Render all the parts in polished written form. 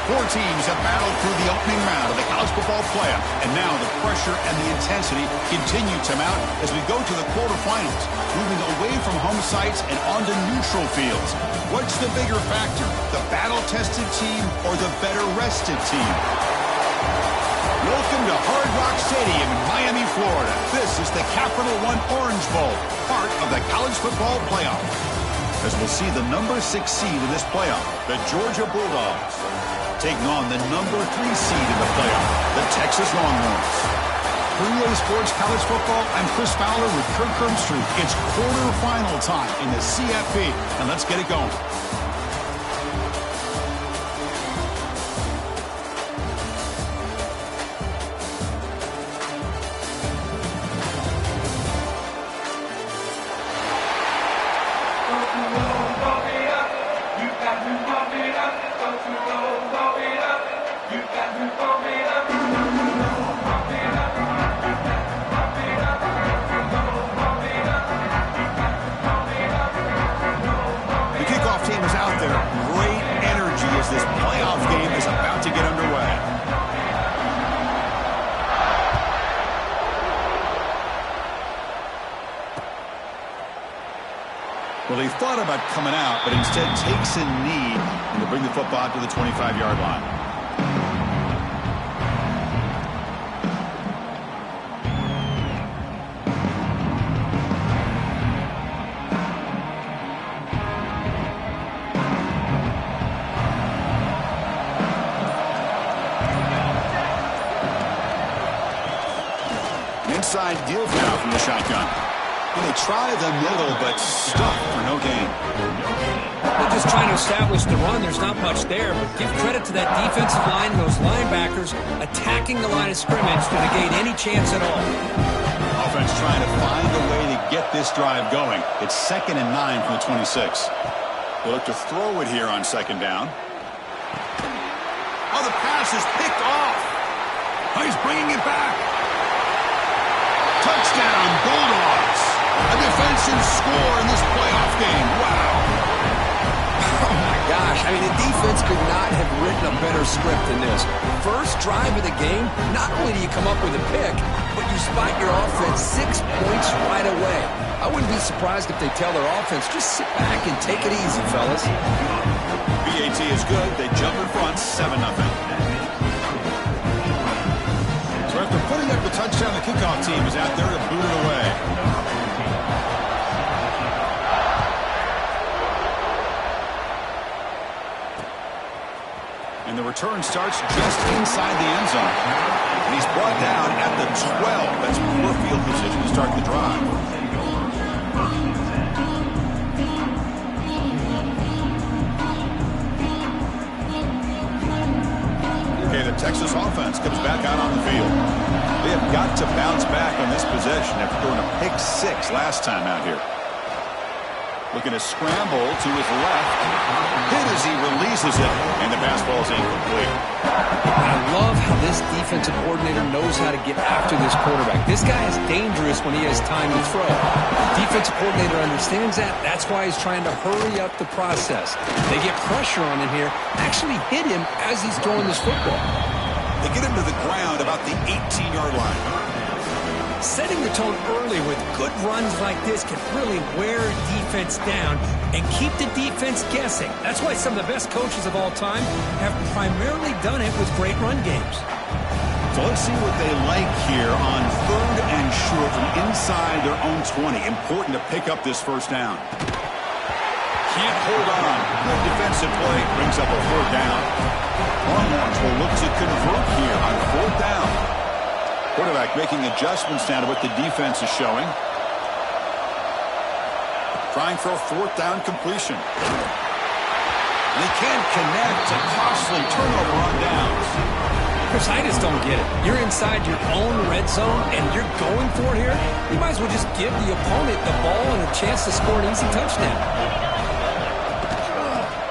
Four teams have battled through the opening round of the college football playoff, and now the pressure and the intensity continue to mount as we go to the quarterfinals, moving away from home sites and onto neutral fields. What's the bigger factor, the battle-tested team or the better-rested team? Welcome to Hard Rock Stadium in Miami, Florida. This is the Capital One Orange Bowl, part of the college football playoff. As we'll see the number 6 seed in this playoff, the Georgia Bulldogs, taking on the number 3 seed in the playoff, the Texas Longhorns. For EA Sports College Football, I'm Chris Fowler with Kirk Herbstreit. It's quarterfinal time in the CFP, and let's get it going. Well, he thought about coming out, but instead takes a knee and to bring the football to the 25-yard line. Inside deal now from the shotgun. They try the middle, but stuck for no gain. They're just trying to establish the run. There's not much there, but give credit to that defensive line and those linebackers attacking the line of scrimmage to negate any chance at all. Offense trying to find a way to get this drive going. It's 2nd and 9 from the 26. They'll look to throw it here on 2nd down. Oh, the pass is picked off. Oh, he's bringing it back. Touchdown, Bulldogs. A defensive score in this playoff game. Wow. Oh, my gosh. I mean, the defense could not have written a better script than this. First drive of the game, not only do you come up with a pick, but you spot your offense 6 points right away. I wouldn't be surprised if they tell their offense, just sit back and take it easy, fellas. BAT is good. They jump in front, 7-0. So after putting up the touchdown, the kickoff team is out there to boot it away. And the return starts just inside the end zone. And he's brought down at the 12. That's poor field position to start the drive. Okay, the Texas offense comes back out on the field. They have got to bounce back on this possession after throwing a pick 6 last time out here. Looking to scramble to his left. Hit as he releases it, and the pass ball is incomplete. I love how this defensive coordinator knows how to get after this quarterback. This guy is dangerous when he has time to throw. The defensive coordinator understands that. That's why he's trying to hurry up the process. They get pressure on him here, actually hit him as he's throwing this football. They get him to the ground about the 18-yard line. Setting the tone early with good runs like this can really wear a defense down and keep the defense guessing. That's why some of the best coaches of all time have primarily done it with great run games. So let's see what they like here on 3rd and short from inside their own 20. Important to pick up this first down. Can't hold on. Good defensive play brings up a 4th down. Longhorns will look to convert here on 4th down. Quarterback making adjustments now to what the defense is showing. Trying for a 4th down completion. And he can't connect. A costly turnover on downs. Chris, I just don't get it. You're inside your own red zone and you're going for it here? You might as well just give the opponent the ball and a chance to score an easy touchdown.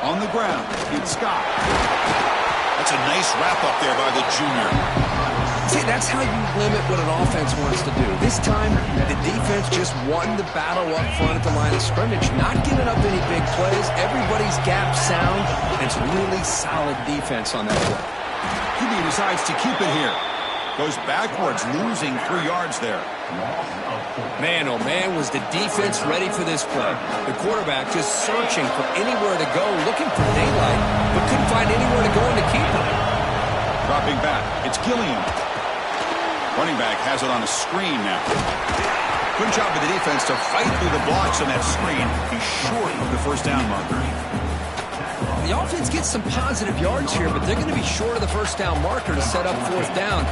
On the ground, it's Scott. That's a nice wrap up there by the junior. See, that's how you limit what an offense wants to do. This time, the defense just won the battle up front at the line of scrimmage, not giving up any big plays. Everybody's gap sound, and it's really solid defense on that play. QB decides to keep it here. Goes backwards, losing 3 yards there. Man, oh man, was the defense ready for this play. The quarterback just searching for anywhere to go, looking for daylight, but couldn't find anywhere to go in to keep him. Dropping back, it's Gilliam. Running back has it on a screen now. Good job of the defense to fight through the blocks on that screen. He's short of the first down marker. The offense gets some positive yards here, but they're going to be short of the first down marker to set up 4th down.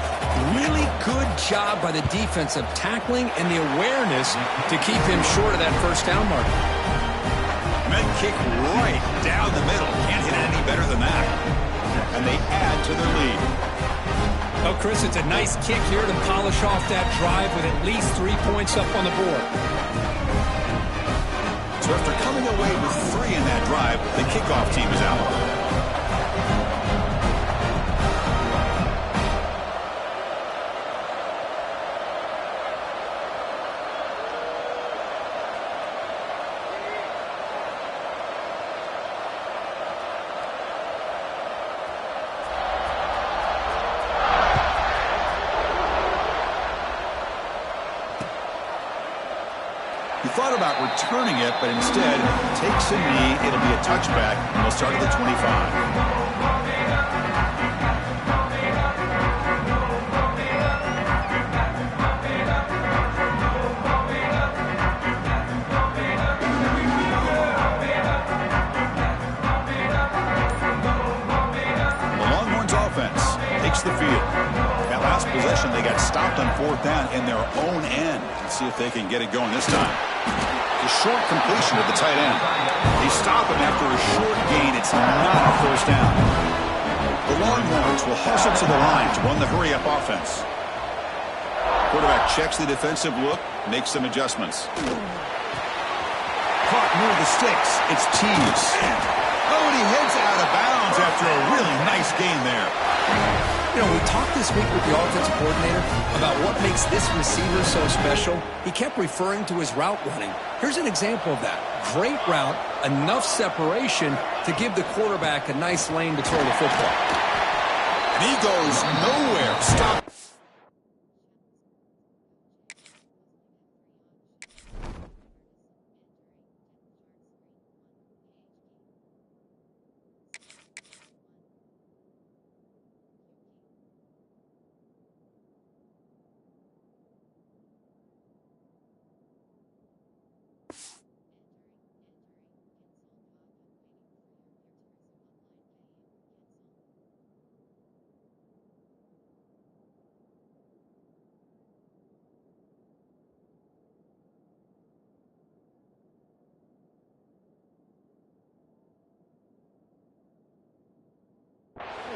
Really good job by the defense of tackling and the awareness to keep him short of that first down marker. Men kick right down the middle. Can't hit it any better than that. And they add to their lead. Oh, Chris, it's a nice kick here to polish off that drive with at least 3 points up on the board. So after coming away with 3 in that drive, the kickoff team is out. He thought about returning it, but instead takes a knee. It'll be a touchback, and they'll start at the 25. The Longhorns offense takes the field. That last possession, they got stopped on 4th down in their own end. Let's see if they can get it going this time. A short completion to the tight end. They stop him after a short gain. It's not a first down. The Longhorns will hustle to the line to run the hurry-up offense. Quarterback checks the defensive look, makes some adjustments. Caught near the sticks. It's Tees. Oh, and he heads out of bounds after a really nice gain there. You know, we talked this week with the offensive coordinator about what makes this receiver so special. He kept referring to his route running. Here's an example of that. Great route, enough separation to give the quarterback a nice lane to throw the football. And he goes nowhere. Stop.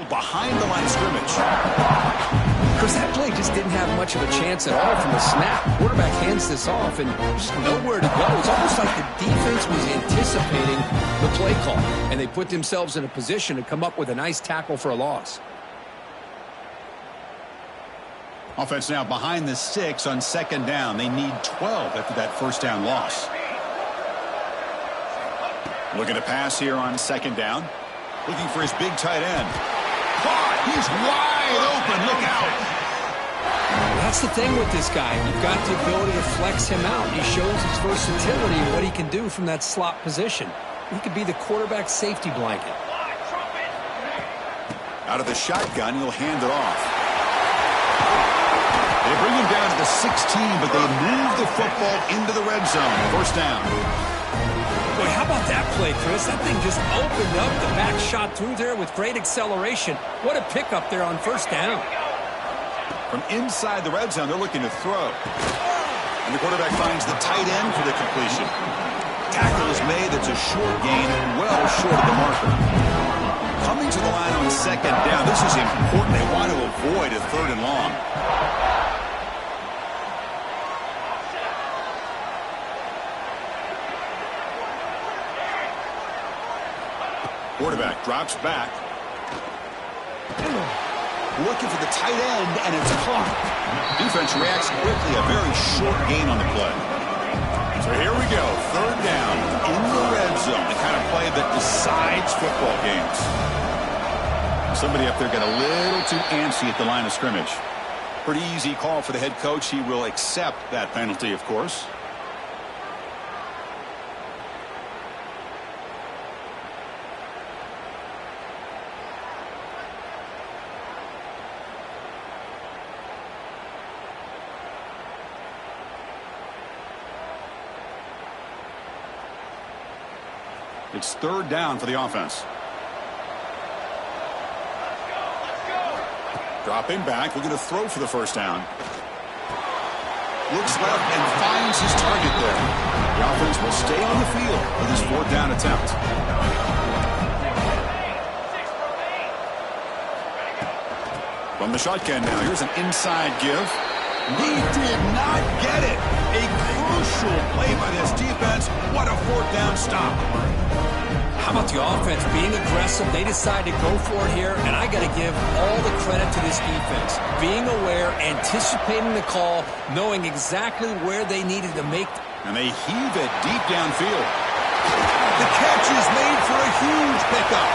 Behind the line of scrimmage. Chris, that play just didn't have much of a chance at all from the snap. Quarterback hands this off and just nowhere to go. It's almost like the defense was anticipating the play call, and they put themselves in a position to come up with a nice tackle for a loss. Offense now behind the 6 on 2nd down. They need 12 after that first down loss. Looking to pass here on 2nd down. Looking for his big tight end. Caught! He's wide open. Look out! That's the thing with this guy. You've got the ability to flex him out. He shows his versatility and what he can do from that slot position. He could be the quarterback safety blanket. Out of the shotgun, he'll hand it off. They bring him down to the 16, but they move the football into the red zone. First down. Boy, how about that play, Chris? That thing just opened up. The back shot through there with great acceleration. What a pickup there on first down. From inside the red zone, they're looking to throw. And the quarterback finds the tight end for the completion. Tackle is made. That's a short gain, well short of the marker. Coming to the line on 2nd down. This is important. They want to avoid a 3rd and long. Quarterback drops back. looking for the tight end, and it's caught. Defense reacts quickly, a very short gain on the play. So here we go, third down in the red zone, the kind of play that decides football games. Somebody up there got a little too antsy at the line of scrimmage. Pretty easy call for the head coach. He will accept that penalty, of course. It's third down for the offense. Dropping back, looking to throw for the first down. Looks left and finds his target there. The offense will stay on the field with his fourth down attempt. From the shotgun now, here's an inside give. He did not get it. A crucial play by this defense. What a fourth down stop. How about the offense being aggressive? They decide to go for it here, and I got to give all the credit to this defense. Being aware, anticipating the call, knowing exactly where they needed to make. And they heave it deep downfield. The catch is made for a huge pickup.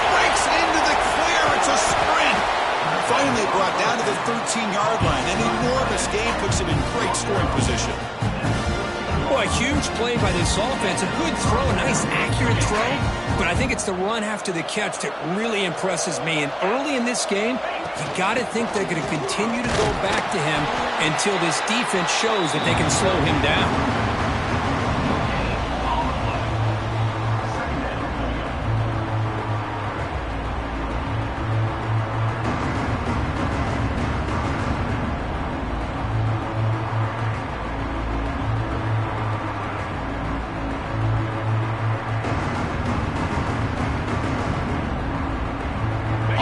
Breaks into the clear. It's a sprint. Finally brought down to the 13-yard line. An enormous gain puts him in great scoring position. Boy, a huge play by this offense. A good throw, a nice accurate throw. But I think it's the run after the catch that really impresses me. And early in this game, you got to think they're going to continue to go back to him until this defense shows that they can slow him down.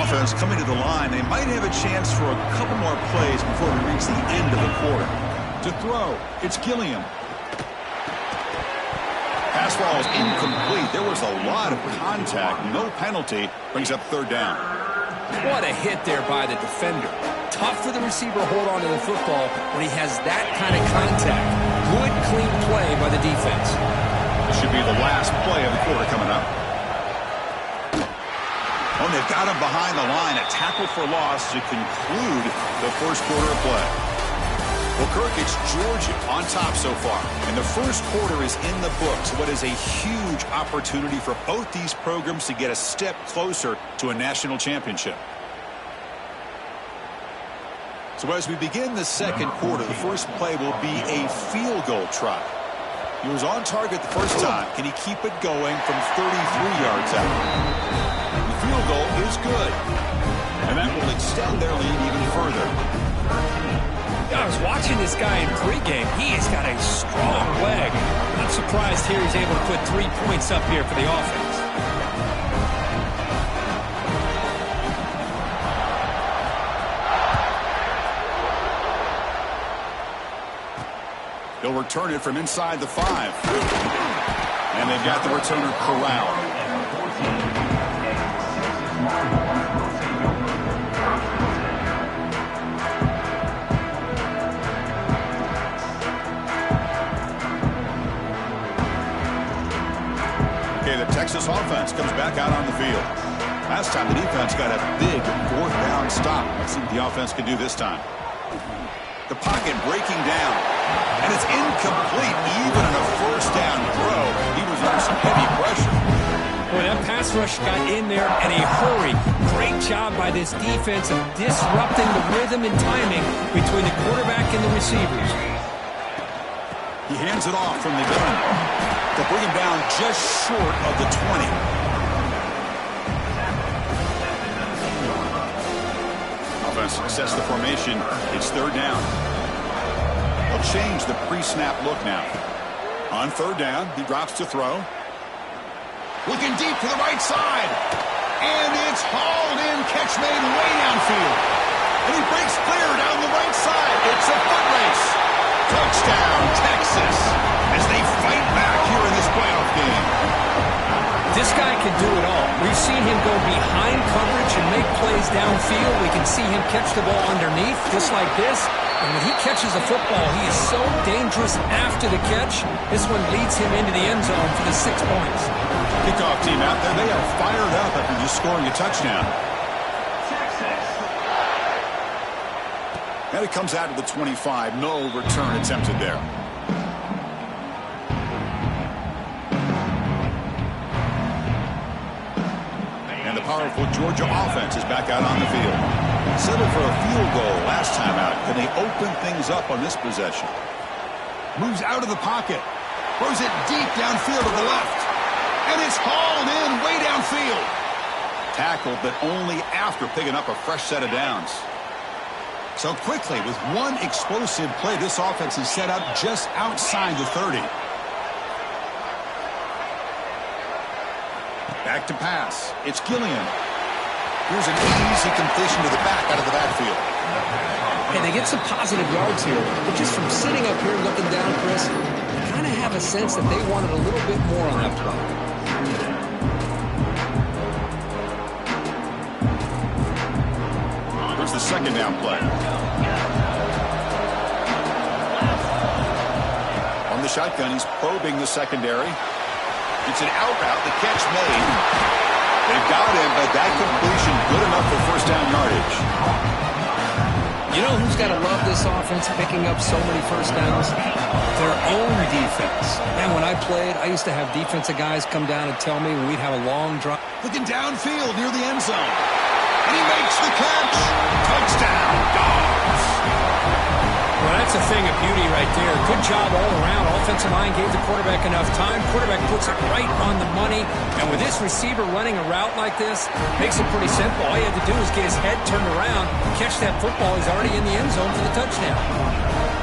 Offense coming to the line. They might have a chance for a couple more plays before we reach the end of the quarter. To throw, it's Gilliam. Pass ball is incomplete. There was a lot of contact. No penalty. Brings up third down. What a hit there by the defender. Tough for the receiver to hold on to the football when he has that kind of contact. Good, clean play by the defense. This should be the last play of the quarter coming up. Oh, they've got him behind the line. A tackle for loss to conclude the first quarter of play. Well, Kirk, it's Georgia on top so far. And the first quarter is in the books. What is a huge opportunity for both these programs to get a step closer to a national championship. So as we begin the second quarter, the first play will be a field goal try. He was on target the first time. Can he keep it going from 33 yards out? The field goal is good. And that will extend their lead even further. I was watching this guy in pregame. He has got a strong leg. Not surprised here he's able to put 3 points up here for the offense. They'll return it from inside the 5. And they've got the returner corralled. Okay, the Texas offense comes back out on the field. Last time the defense got a big fourth down stop. Let's see what the offense can do this time. The pocket breaking down. And it's incomplete. Even in a first down throw, he was under some heavy pressure. Boy, that pass rush got in there in a hurry. Great job by this defense of disrupting the rhythm and timing between the quarterback and the receivers. He hands it off from the gun to bring him down just short of the 20. Offense sets the formation. It's third down. They'll change the pre-snap look now. On third down, he drops to throw. Looking deep to the right side. And it's hauled in. Catch made way downfield. And he breaks clear down the right side. It's a foot race. Touchdown, Texas, as they fight back here in this playoff game. This guy can do it all. We've seen him go behind coverage and make plays downfield. We can see him catch the ball underneath, just like this. And when he catches the football, he is so dangerous after the catch. This one leads him into the end zone for the 6 points. Kickoff team out there, they are fired up after just scoring a touchdown. And it comes out to the 25. No return attempted there. And the powerful Georgia offense is back out on the field. Settled for a field goal last time out. Can they open things up on this possession? Moves out of the pocket. Throws it deep downfield to the left. And it's hauled in way downfield. Tackled, but only after picking up a fresh set of downs. So quickly, with one explosive play, this offense is set up just outside the 30. Back to pass. It's Gilliam. Here's an easy completion to the back out of the backfield. Hey, they get some positive yards here, but just from sitting up here looking down, Chris, I kind of have a sense that they wanted a little bit more on that play. Here's the second down play. On the shotgun, he's probing the secondary. It's an out route. The catch made. They've got him, but that completion good enough for first down yardage. You know who's got to love this offense picking up so many first downs? Their own defense. Man, when I played, I used to have defensive guys come down and tell me when we'd have a long drive. Looking downfield near the end zone. And he makes the catch. Touchdown, Dogs. Well, that's a thing of beauty right there. Good job all around. Offensive line gave the quarterback enough time. Quarterback puts it right on the money. And with this receiver running a route like this, makes it pretty simple. All he had to do is get his head turned around, catch that football. He's already in the end zone for the touchdown.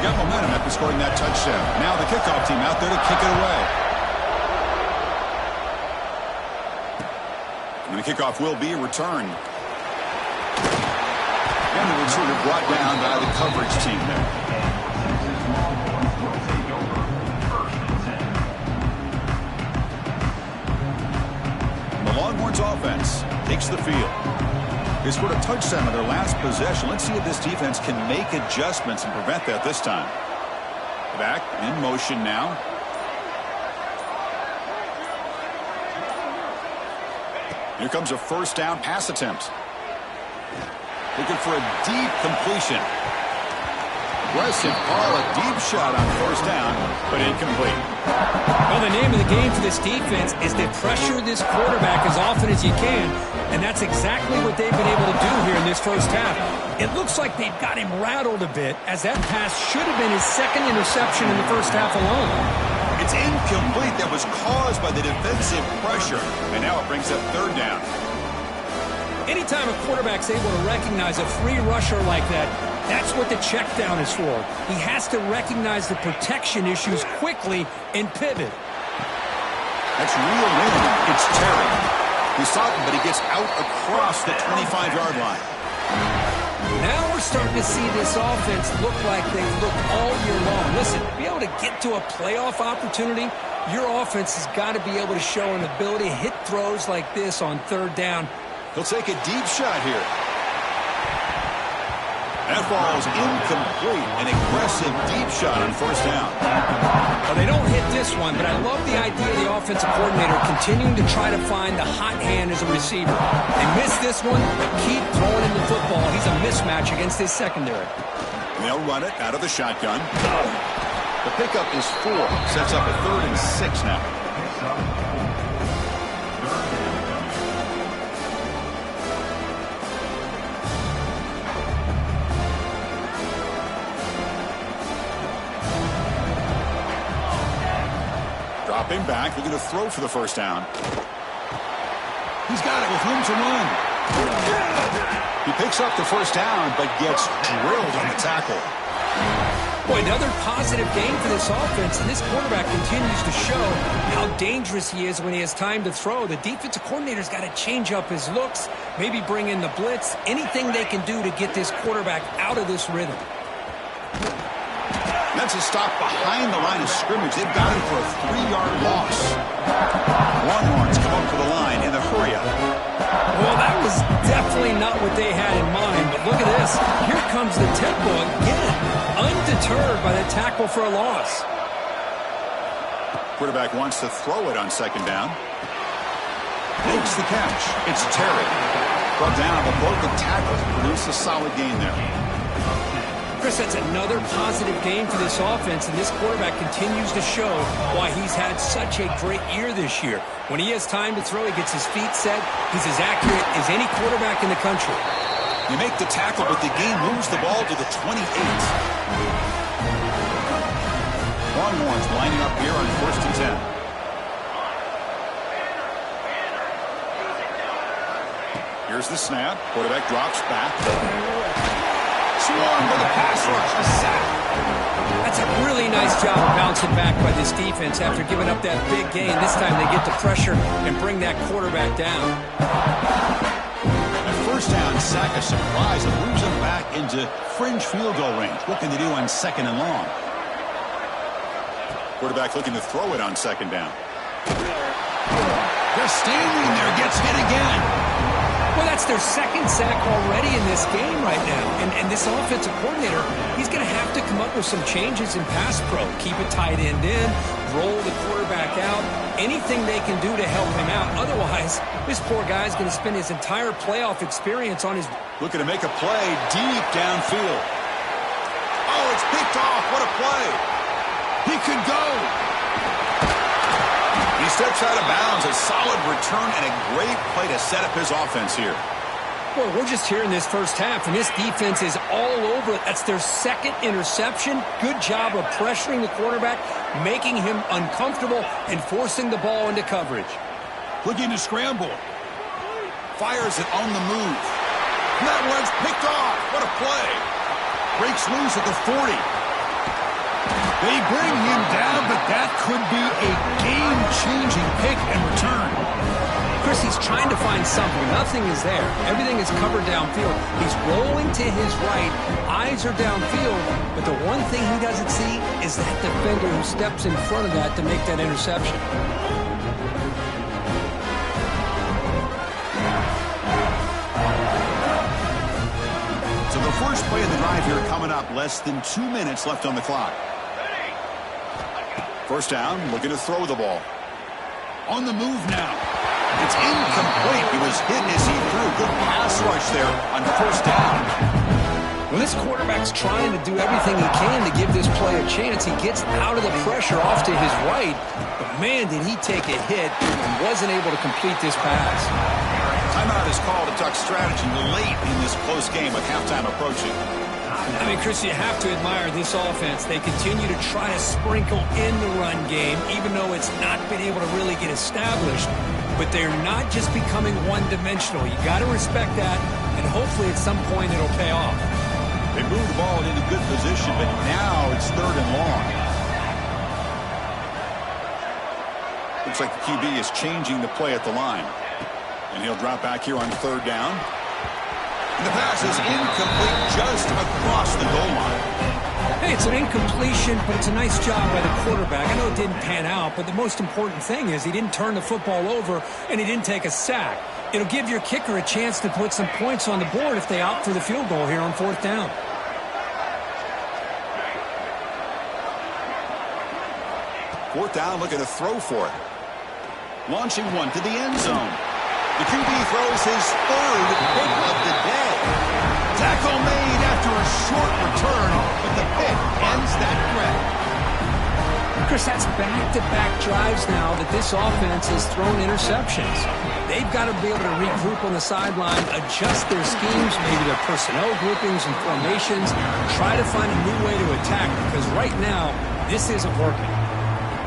Got momentum after scoring that touchdown. Now the kickoff team out there to kick it away. And the kickoff will be returned. And the receiver brought down by the coverage team there. The Longhorns offense takes the field. They scored a touchdown on their last possession. Let's see if this defense can make adjustments and prevent that this time. Back in motion now. Here comes a first down pass attempt. Looking for a deep completion. Aggressive call, a deep shot on first down, but incomplete. Well, the name of the game for this defense is to pressure this quarterback as often as you can, and that's exactly what they've been able to do here in this first half. It looks like they've got him rattled a bit, as that pass should have been his second interception in the first half alone. It's incomplete. That was caused by the defensive pressure, and now it brings up third down. Anytime a quarterback's able to recognize a free rusher like that, that's what the check down is for. He has to recognize the protection issues quickly and pivot. That's real in. It's Terry. He stopped him, but he gets out across the 25-yard line. Now we're starting to see this offense look like they've looked all year long. Listen, to be able to get to a playoff opportunity, your offense has got to be able to show an ability to hit throws like this on third down. He'll take a deep shot here. That ball's incomplete. An aggressive deep shot on first down. Well, they don't hit this one, but I love the idea of the offensive coordinator continuing to try to find the hot hand as a receiver. They missed this one, but keep throwing him the football. He's a mismatch against his secondary. They'll run it out of the shotgun. The pickup is 4. Sets up a 3rd and 6 now. Dropping back, looking to throw for the first down. He's got it with room to run. He picks up the first down, but gets drilled on the tackle. Boy, another positive game for this offense, and this quarterback continues to show how dangerous he is when he has time to throw. The defensive coordinator's got to change up his looks, maybe bring in the blitz, anything they can do to get this quarterback out of this rhythm. defensive stop behind the line of scrimmage. They've got him for a 3-yard loss. Longhorns come up to the line in the hurry-up. Well, that was definitely not what they had in mind, but look at this. Here comes the tempo again, undeterred by the tackle for a loss. Quarterback wants to throw it on second down. Makes the catch. It's Terry. Brought down, but both the tackles produce a solid gain there. Chris, that's another positive game for this offense, and this quarterback continues to show why he's had such a great year this year. When he has time to throw, he gets his feet set. He's as accurate as any quarterback in the country. You make the tackle, but the game moves the ball to the 28. Longhorns lining up here on 1st and 10. Here's the snap. Quarterback drops back. Swarmed by the pass rush. A sack. That's a really nice job of bouncing back by this defense after giving up that big gain. This time they get the pressure and bring that quarterback down. A first down sack, a surprise, and moves them back into fringe field goal range. What can they do on 2nd and long? Quarterback looking to throw it on 2nd down. Just standing there, gets hit again. Well, that's their 2nd sack already in this game right now. And this offensive coordinator, he's going to have to come up with some changes in pass pro. Keep a tight end in, roll the quarterback out, anything they can do to help him out. Otherwise, this poor guy's going to spend his entire playoff experience on his... Looking to make a play deep downfield. Oh, it's picked off. What a play. He could go. He steps out of bounds. A solid return and a great play to set up his offense here. Well, we're just here in this first half, and this defense is all over it. That's their 2nd interception. Good job of pressuring the quarterback, making him uncomfortable, and forcing the ball into coverage. Looking to scramble. Fires it on the move. That one's picked off. What a play. Breaks loose at the 40. They bring him down, but that could be a game-changing pick and return. Chris, he's trying to find something. Nothing is there. Everything is covered downfield. He's rolling to his right. Eyes are downfield. But the one thing he doesn't see is that defender who steps in front of that to make that interception. So the first play of the drive here coming up. Less than 2 minutes left on the clock. First down, looking to throw the ball. On the move now. It's incomplete. He was hit as he threw. Good pass rush there on 1st down. When this quarterback's trying to do everything he can to give this play a chance, he gets out of the pressure off to his right. But, man, did he take a hit and wasn't able to complete this pass. Timeout is called to talk strategy late in this close game with halftime approaching. I mean, Chris, you have to admire this offense. They continue to try to sprinkle in the run game, even though it's not been able to really get established. But they're not just becoming one-dimensional. You got to respect that, and hopefully at some point it'll pay off. They moved the ball into good position, but now it's 3rd and long. Looks like the QB is changing the play at the line. And he'll drop back here on 3rd down. And the pass is incomplete just across the goal line. Hey, it's an incompletion, but it's a nice job by the quarterback. I know it didn't pan out, but the most important thing is he didn't turn the football over and he didn't take a sack. It'll give your kicker a chance to put some points on the board if they opt for the field goal here on 4th down. Fourth down, looking to throw for it. Launching one to the end zone. The QB throws his 3rd pick of the day. Tackle made after a short return, but the pick ends that threat. Chris, that's back-to-back drives now that this offense has thrown interceptions. They've got to be able to regroup on the sideline, adjust their schemes, maybe their personnel groupings and formations, try to find a new way to attack, because right now, this isn't working.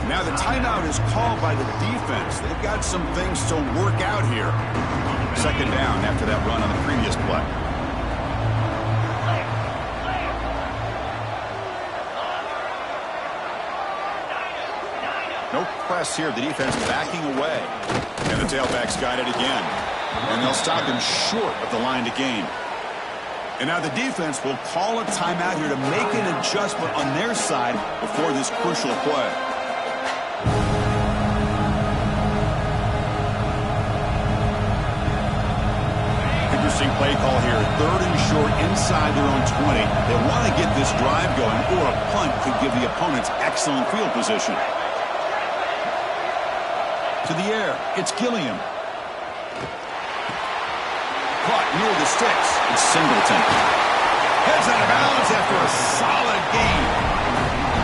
Now the timeout is called by the defense. They've got some things to work out here. 2nd down after that run on the previous play. No press here. The defense backing away. And the tailback's got it again. And they'll stop him short of the line to gain. And now the defense will call a timeout here to make an adjustment on their side before this crucial play. Interesting play call here. 3rd and short inside their own 20. They want to get this drive going, or a punt could give the opponents excellent field position. To the air, it's Gilliam. Caught near the sticks. It's Singleton. Heads out of bounds after a solid game.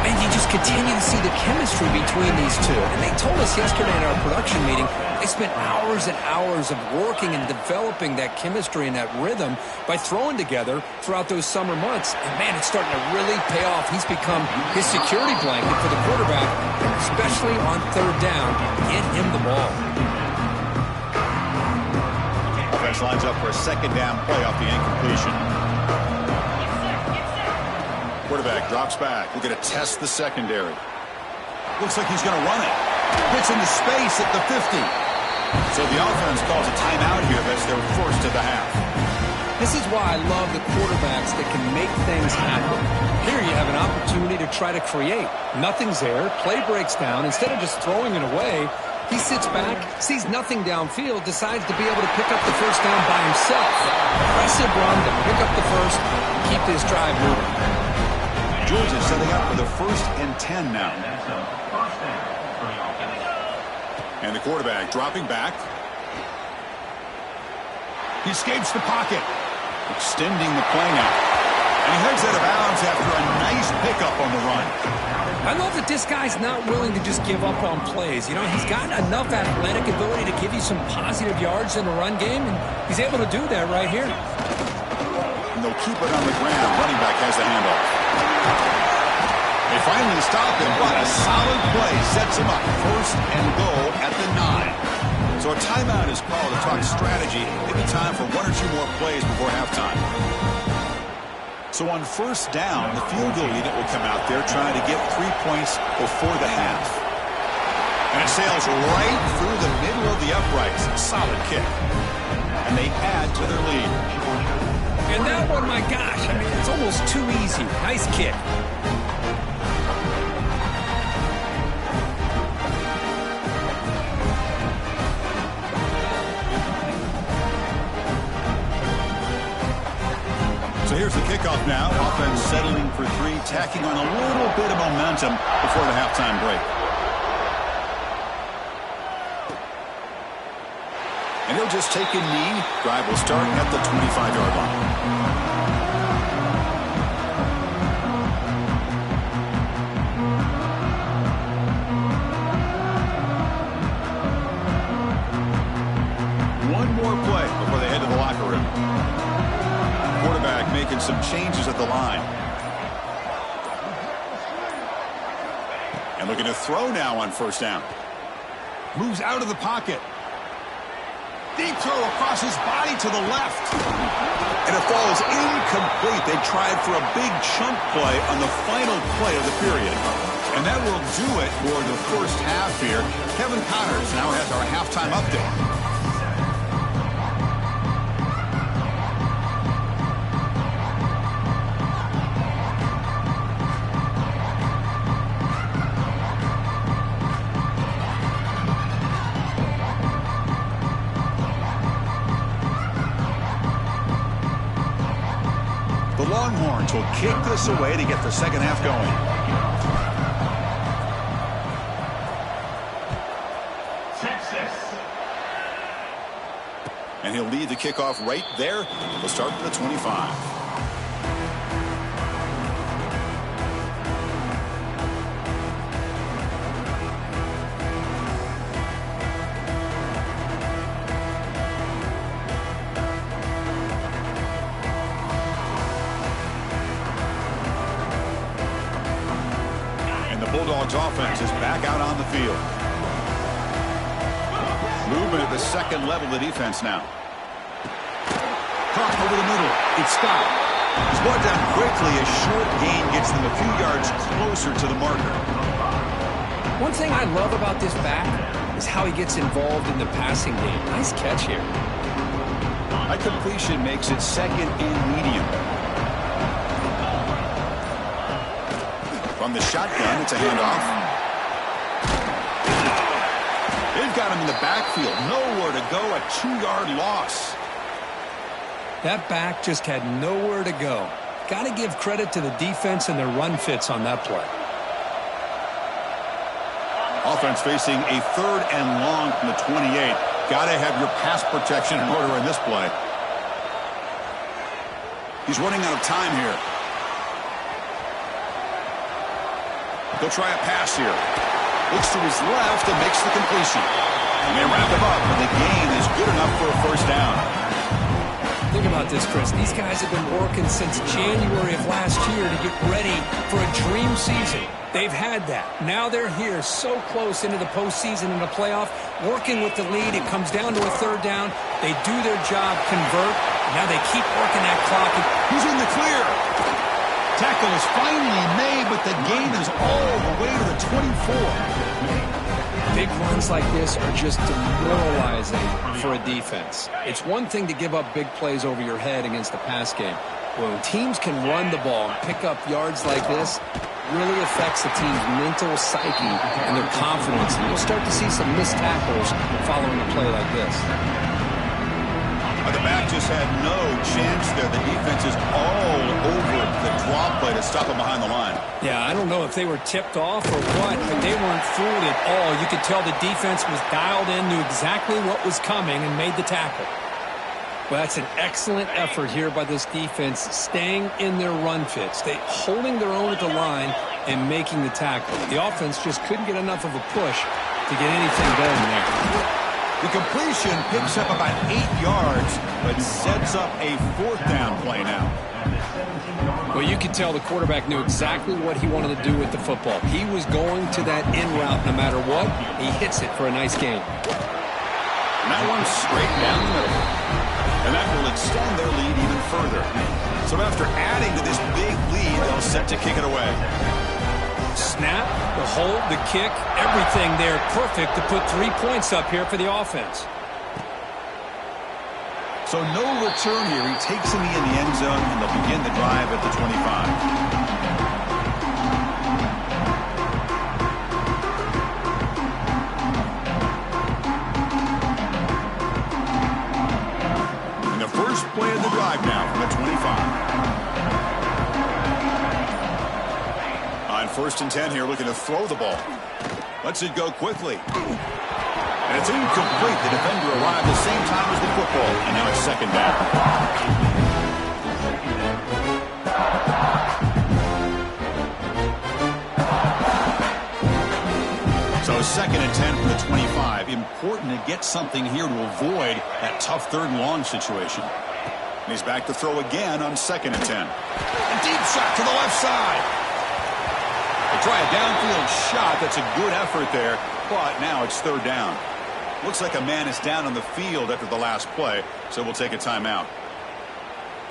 And you just continue to see the chemistry between these two. And they told us yesterday in our production meeting, they spent hours and hours of working and developing that chemistry and that rhythm by throwing together throughout those summer months. And, man, it's starting to really pay off. He's become his security blanket for the quarterback, especially on 3rd down. Get him the ball. Offense lines up for a 2nd down play off the incompletion. Quarterback drops back. We're going to test the secondary. Looks like he's going to run it. Hits into space at the 50. So the offense calls a timeout here. That's their first of the half. This is why I love the quarterbacks that can make things happen. Here you have an opportunity to try to create. Nothing's there. Play breaks down. Instead of just throwing it away, he sits back, sees nothing downfield, decides to be able to pick up the 1st down by himself. Aggressive run to pick up the 1st, keep this drive moving. Georgia setting up for the 1st and 10 now. And the quarterback dropping back. He escapes the pocket, extending the play now. And he heads out of bounds after a nice pickup on the run. I love that this guy's not willing to just give up on plays. You know, he's got enough athletic ability to give you some positive yards in the run game, and he's able to do that right here. And they'll keep it on the ground. Running back has the handoff. They finally stop him, but a solid play sets him up. 1st and goal at the 9. So a timeout is called to talk strategy. Maybe time for 1 or 2 more plays before halftime. So on 1st down, the field goal unit will come out there trying to get 3 points before the half. And it sails right through the middle of the uprights. Solid kick. And they add to their lead. And that one, my gosh, I mean, it's almost too easy. Nice kick. So here's the kickoff now. Offense settling for 3, tacking on a little bit of momentum before the halftime break. And he'll just take a knee. Drive will start at the 25-yard line. One more play before they head to the locker room. Quarterback making some changes at the line. And looking to throw now on 1st down. Moves out of the pocket. Deep throw across his body to the left. And it falls incomplete. They tried for a big chunk play on the final play of the period. And that will do it for the 1st half here. Kevin Connors now has our halftime update. The Longhorns will kick this away to get the 2nd half going. And he'll lead the kickoff right there. We'll start from the 25. Bulldogs offense is back out on the field. Movement at the 2nd level of the defense now. Caught over the middle. It's Scott. He's brought down quickly. A short gain gets them a few yards closer to the marker. One thing I love about this back is how he gets involved in the passing game. Nice catch here. That completion makes it second and medium. From the shotgun, it's a handoff. They've got him in the backfield. Nowhere to go, a 2-yard loss. That back just had nowhere to go. Got to give credit to the defense and their run fits on that play. Offense facing a 3rd and long from the 28. Got to have your pass protection in order in this play. He's running out of time here. He'll try a pass here. Looks to his left and makes the completion. And they wrap him up, but the gain is good enough for a first down. Think about this, Chris. These guys have been working since January of last year to get ready for a dream season. They've had that. Now they're here so close into the postseason and the playoff, working with the lead. It comes down to a 3rd down. They do their job, convert. Now they keep working that clock. He's in the clear. Tackle is finally made, but the gain is all the way to the 24. Big runs like this are just demoralizing for a defense. It's one thing to give up big plays over your head against the pass game. When teams can run the ball and pick up yards like this, really affects the team's mental psyche and their confidence. And you'll start to see some missed tackles following a play like this. The back just had no chance there. The defense is all over the draw play to stop him behind the line. Yeah, I don't know if they were tipped off or what, but they weren't fooled at all. You could tell the defense was dialed in, knew exactly what was coming, and made the tackle. Well, that's an excellent effort here by this defense, staying in their run fits. They holding their own at the line and making the tackle. The offense just couldn't get enough of a push to get anything going there. The completion picks up about 8 yards, but sets up a 4th down play now. Well, you could tell the quarterback knew exactly what he wanted to do with the football. He was going to that in route no matter what. He hits it for a nice gain. And that one's straight down the middle. And that will extend their lead even further. So after adding to this big lead, they'll set to kick it away. Snap, the hold, the kick, everything there perfect to put 3 points up here for the offense. So no return here. He takes in the end zone, and they'll begin the drive at the 25. And the first play of the drive now from the 25. On 1st and 10 here, looking to throw the ball. Lets it go quickly. And it's incomplete. The defender arrived the same time as the football, and now it's 2nd down. So 2nd and 10 from the 25. Important to get something here to avoid that tough 3rd and long situation. And he's back to throw again on 2nd and 10. A deep shot to the left side. They try a downfield shot. That's a good effort there, but now it's 3rd down. Looks like a man is down on the field after the last play, so we'll take a timeout.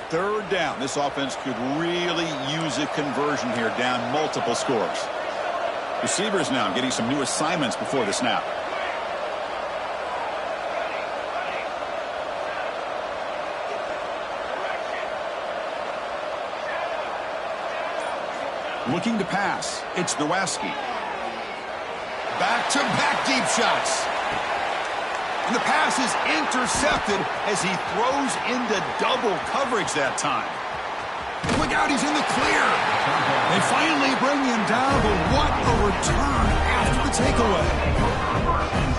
3rd down. This offense could really use a conversion here, down multiple scores. Receivers now getting some new assignments before the snap. Looking to pass. It's Nowaski. Back-to-back deep shots. And the pass is intercepted as he throws into double coverage that time. Look out, he's in the clear. They finally bring him down, but what a return after the takeaway.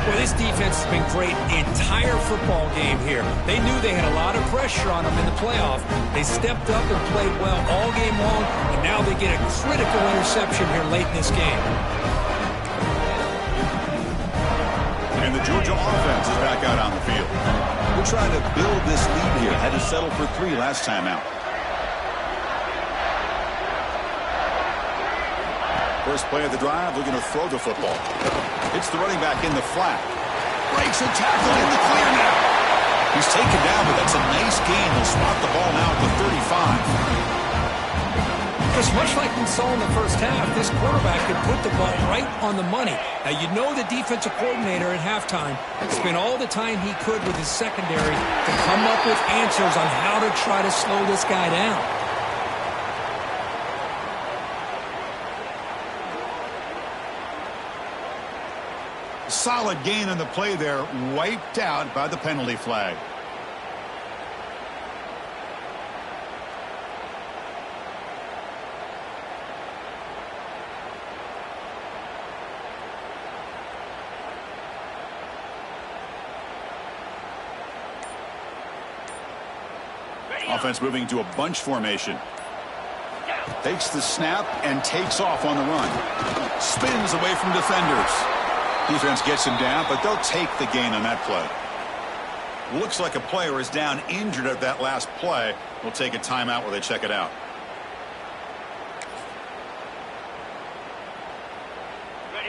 Well, this defense has been great the entire football game here. They knew they had a lot of pressure on them in the playoff. They stepped up and played well all game long, and now they get a critical interception here late in this game. And the Georgia offense is back out on the field. We're trying to build this lead here. Had to settle for 3 last time out. First play of the drive, looking to throw the football. It's the running back in the flat. Breaks a tackle in the clear now. He's taken down, but that's a nice gain. He'll spot the ball now at the 35. Just much like we saw in the first half, this quarterback could put the ball right on the money. Now, you know the defensive coordinator at halftime spent all the time he could with his secondary to come up with answers on how to try to slow this guy down. Solid gain on the play there, wiped out by the penalty flag. Offense moving to a bunch formation. Takes the snap and takes off on the run. Spins away from defenders. Defense gets him down, but they'll take the gain on that play. Looks like a player is down injured at that last play. We'll take a timeout while they check it out.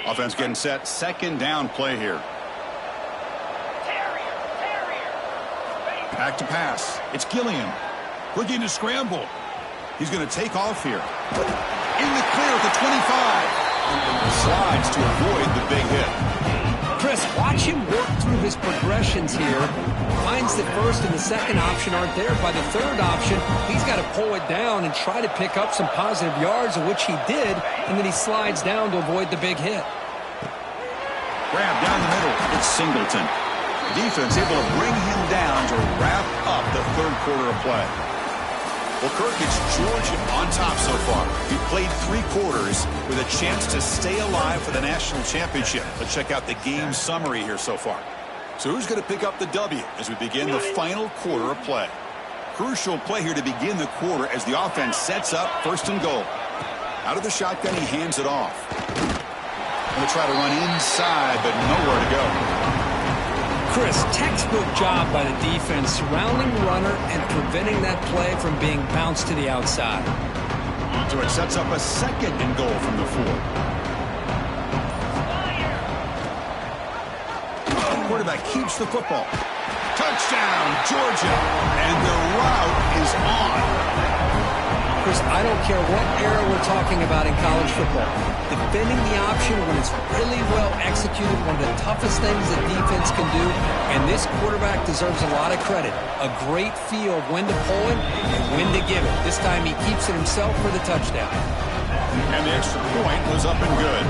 Offense getting set. Second down play here. Back to pass. It's Gilliam. Looking to scramble. He's going to take off here. In the clear at the 25. Slides to avoid the big hit. Chris, watch him work through his progressions here. Finds the first and the second option aren't there. By the third option, he's got to pull it down and try to pick up some positive yards, which he did, and then he slides down to avoid the big hit. Grab down the middle. It's Singleton. Defense able to bring him down to wrap up the third quarter of play. Well, Kirk, it's Georgia on top so far. He played 3 quarters with a chance to stay alive for the national championship. Let's check out the game summary here so far. So who's going to pick up the W as we begin the final quarter of play? Crucial play here to begin the quarter as the offense sets up first and goal. Out of the shotgun, he hands it off. Going to try to run inside, but nowhere to go. Chris, textbook job by the defense surrounding the runner and preventing that play from being bounced to the outside. So it sets up a second and goal from the 4. Quarterback keeps the football. Touchdown, Georgia. And the route is on. Chris, I don't care what era we're talking about in college football. Defending the option when it's really well executed, one of the toughest things that defense can do, and this quarterback deserves a lot of credit. A great feel of when to pull it and when to give it. This time he keeps it himself for the touchdown. And the extra point was up and good.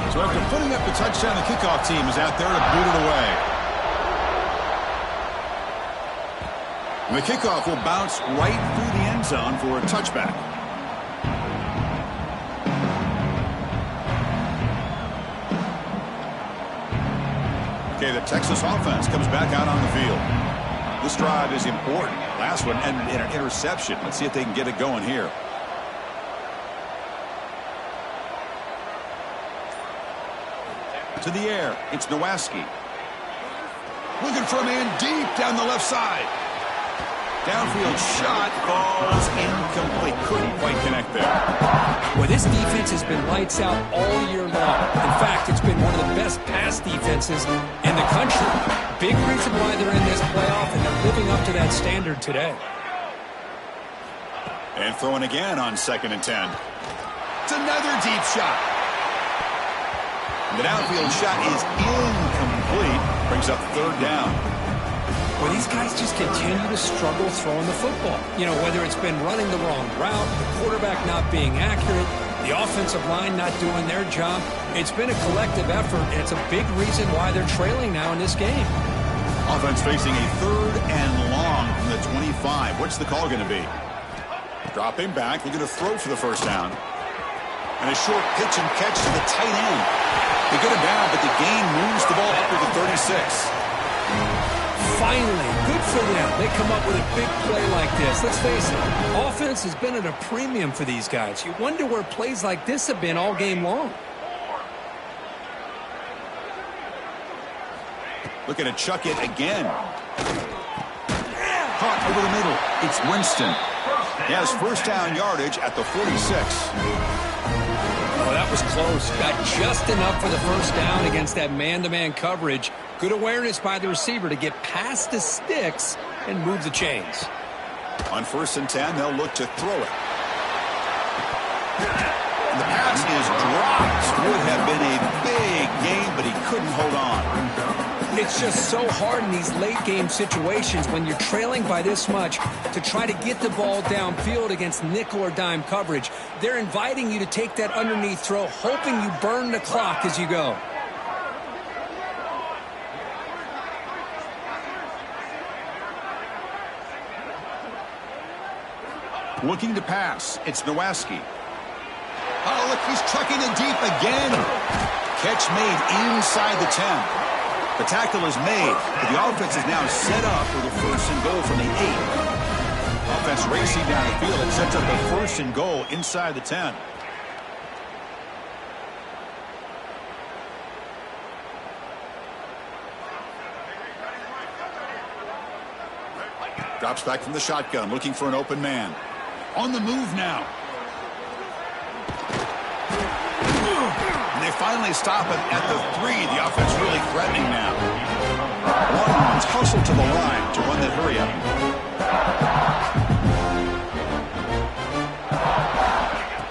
So after putting up the touchdown, the kickoff team is out there to boot it away. And the kickoff will bounce right through the end zone for a touchback. Okay, the Texas offense comes back out on the field. This drive is important. Last one ended in an interception. Let's see if they can get it going here. To the air, it's Nowaski. Looking for a man deep down the left side. Downfield shot falls incomplete. Couldn't quite connect there. Well, this defense has been lights out all year long. In fact, it's been one of the best pass defenses in the country. Big reason why they're in this playoff, and they're living up to that standard today. And throwing again on 2nd and 10. It's another deep shot. The downfield shot is incomplete. Brings up 3rd down. Well, these guys just continue to struggle throwing the football. You know, whether it's been running the wrong route, the quarterback not being accurate, the offensive line not doing their job. It's been a collective effort, and it's a big reason why they're trailing now in this game. Offense facing a 3rd and long from the 25. What's the call going to be? Dropping back. They're going to throw for the first down. And a short pitch and catch to the tight end. They get him down, but the gain moves the ball up to the 36. Finally, good for them. They come up with a big play like this. Let's face it, offense has been at a premium for these guys. You wonder where plays like this have been all game long. Looking to chuck it again. Caught over the middle. It's Winston. He has first down yardage at the 46. Oh, that was close. Got just enough for the first down against that man-to-man coverage. Good awareness by the receiver to get past the sticks and move the chains. On 1st and 10, they'll look to throw it. And the pass is dropped. Would have been a big gain, but he couldn't hold on. It's just so hard in these late-game situations when you're trailing by this much to try to get the ball downfield against nickel or dime coverage. They're inviting you to take that underneath throw, hoping you burn the clock as you go. Looking to pass. It's Ncaa. Oh, look, he's trucking it deep again. Catch made inside the 10. The tackle is made, but the offense is now set up for the 1st and goal from the 8. Offense racing down the field. It sets up a 1st and goal inside the 10. Drops back from the shotgun, looking for an open man. On the move now. And they finally stop it at the 3. The offense really threatening now. Longhorns hustle to the line to run that hurry up.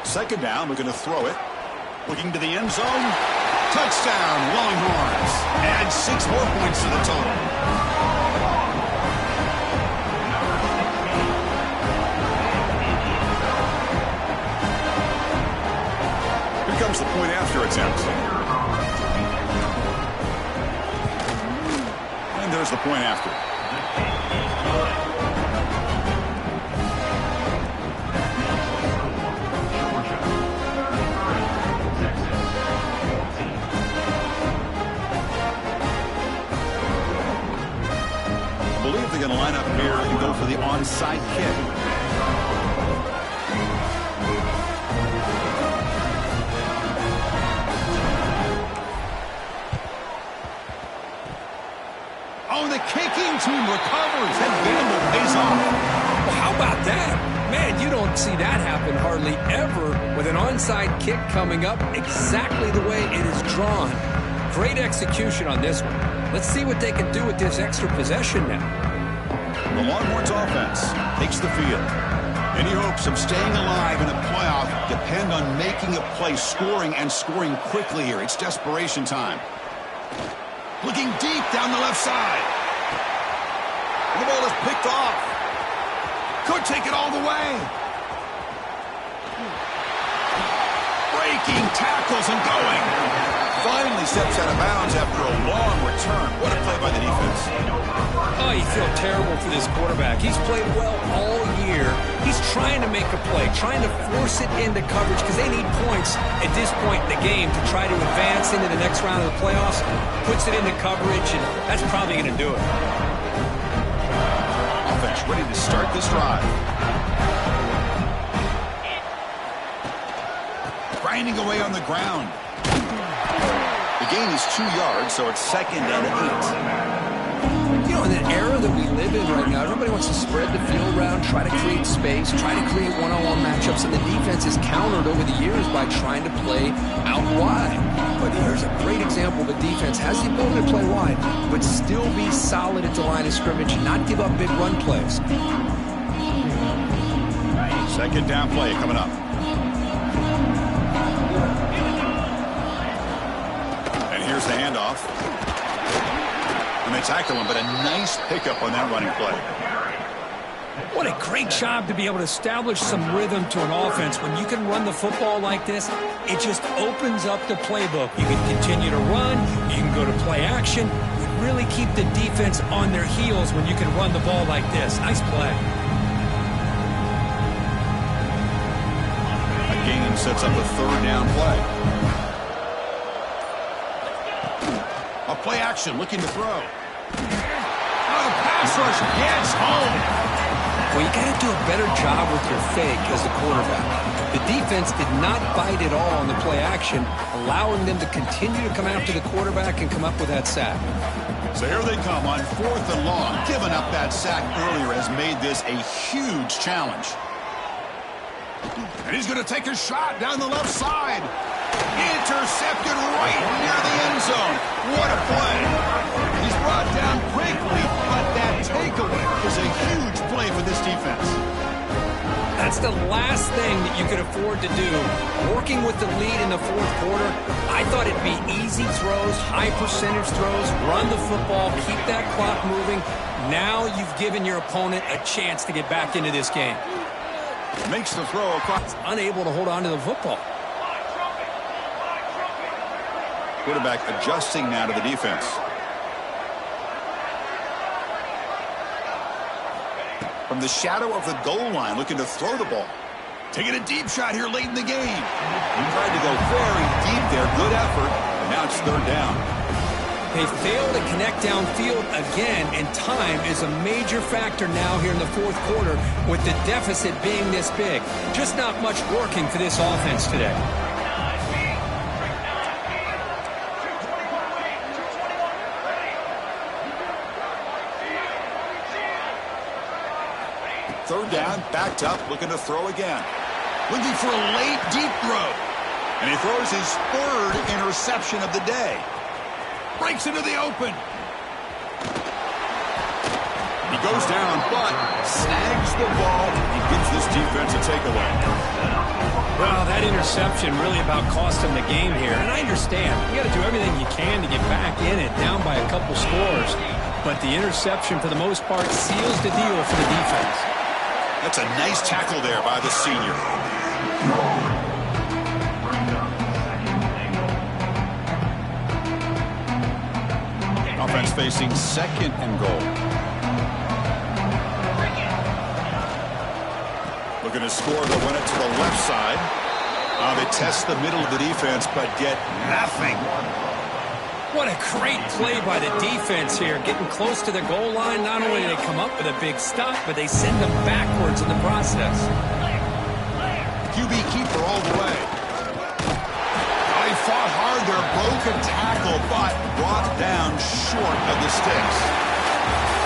Second down, we're going to throw it. Looking to the end zone. Touchdown, Longhorns. Add 6 more points to the total. Comes the point after attempt. And there's the point after. I believe they're going to line up here and go for the onside kick. Oh, the kicking team recovers. That gamble pays off. Well, how about that? Man, you don't see that happen hardly ever with an onside kick coming up exactly the way it is drawn. Great execution on this one. Let's see what they can do with this extra possession now. The Longhorns offense takes the field. Any hopes of staying alive in a playoff depend on making a play, scoring, and scoring quickly here. It's desperation time. Looking deep down the left side. The ball is picked off. Could take it all the way. Breaking tackles and going. Finally steps out of bounds after a long return. What a play by the defense. Oh, you feel terrible for this quarterback. He's played well all year. He's trying to make a play, trying to force it into coverage because they need points at this point in the game to try to advance into the next round of the playoffs. Puts it into coverage, and that's probably going to do it. Offense ready to start this drive. Grinding away on the ground. The gain is 2 yards, so it's 2nd and 8. You know, in the era that we live in right now, everybody wants to spread the field around, try to create space, try to create one-on-one matchups, and the defense is countered over the years by trying to play out wide. But here's a great example of a defense has the ability to play wide, but still be solid at the line of scrimmage and not give up big run plays. Second down play coming up. And here's the handoff. And they tackle him, but a nice pickup on that running play. What a great job to be able to establish some rhythm to an offense. When you can run the football like this, it just opens up the playbook. You can continue to run. You can go to play action. You really keep the defense on their heels when you can run the ball like this. Nice play. A gain sets up a 3rd down play. A play action looking to throw. Oh, the pass rush gets home. Well, you got to do a better job with your fake as a quarterback. The defense did not bite at all on the play action, allowing them to continue to come after the quarterback and come up with that sack. So here they come on 4th and long. Giving up that sack earlier has made this a huge challenge. And he's going to take a shot down the left side. Intercepted right near the end zone. What a play. He's brought down quickly, but that takeaway is a huge play for this defense. That That's the last thing that you could afford to do. Working with the lead in the fourth quarter, I thought it'd be easy throws, high percentage throws, run the football, keep that clock moving. Now you've given your opponent a chance to get back into this game. Makes the throw across. Unable to hold on to the football. Quarterback adjusting now to the defense. From the shadow of the goal line, looking to throw the ball. Taking a deep shot here late in the game. He tried to go very deep there. Good effort. And now it's third down. They fail to connect downfield again, and time is a major factor now here in the fourth quarter with the deficit being this big. Just not much working for this offense today. Third down, backed up, looking to throw again. Looking for a late, deep throw. And he throws his third interception of the day. Breaks into the open. He goes down, but snags the ball. He gives this defense a takeaway. Well, that interception really about cost him the game here. And I understand. You got to do everything you can to get back in it, down by a couple scores. But the interception, for the most part, seals the deal for the defense. That's a nice tackle there by the senior. Offense facing second and goal. Looking to score, they'll run it to the left side. They test the middle of the defense, but get nothing. What a great play by the defense here. Getting close to the goal line, not only do they come up with a big stop, but they send them backwards in the process. QB keeper all the way. Oh, he fought hard there, broke a tackle, but brought down short of the sticks.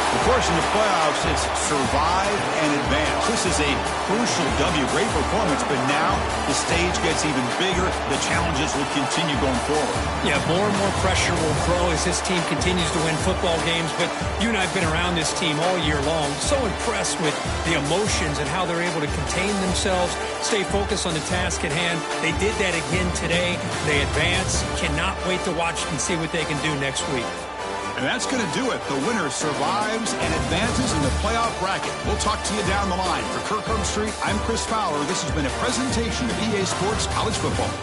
Of course, in the playoffs, it's survive and advance. This is a crucial W. Great performance, but now the stage gets even bigger. The challenges will continue going forward. Yeah, more and more pressure will grow as this team continues to win football games. But you and I have been around this team all year long. So impressed with the emotions and how they're able to contain themselves, stay focused on the task at hand. They did that again today. They advance. Cannot wait to watch and see what they can do next week. And that's going to do it. The winner survives and advances in the playoff bracket. We'll talk to you down the line. For Kirk Herbstreit, I'm Chris Fowler. This has been a presentation of EA Sports College Football.